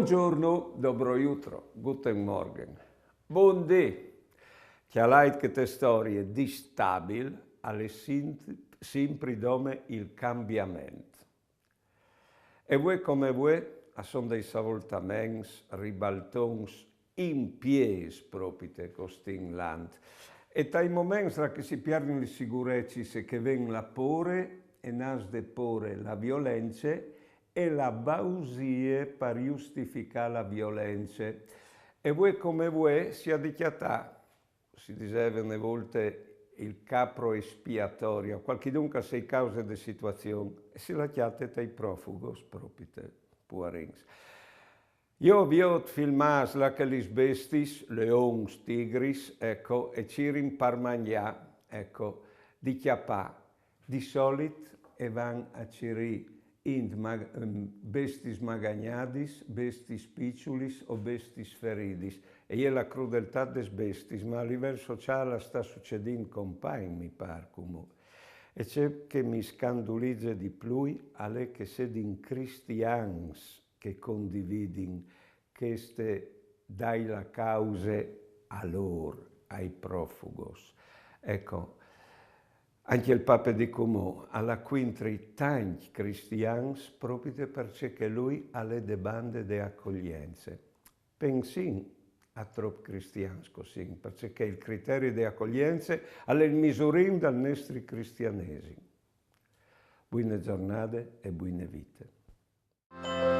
Buongiorno, dobro jutro, guten Morgen. Buondì. Chialait che te storie di stabil alle sempre dome il cambiamento. E voi come voi, a son dei savoltaments, ribaltons, in pies propite costin land. E tai moments ra che si pierdono le sicurezze e che ven la pore e nas de pore la violenza e la bausie per giustificare la violenza. E voi come voi si addichiata, si diceva una volta, il capro espiatorio, qualche dunque sei cause di situazione, e si lasciate dai profugos propite, puarins. Io vi ho filmato la che li bestis, leons, tigris, ecco, e cirin par mangià, ecco, di chiappà, di solito e van a ciri bestis magagnadis, bestis picciulis o bestis feridis. E è la crudeltà des bestis, ma a livello sociale sta succedendo con pain, mi par comunque. E c'è che mi scandalizza di più alle che sedin cristians che condividin queste dai la cause a loro, ai profugos. Ecco, anche il Papa di Comò alla quintri tanti cristians proprio perché lui ha le bande di accoglienza. Pensin a troppi cristiani così, perché il criterio di accoglienza è il misurin del nostro cristianesimo. Buone giornate e buone vite.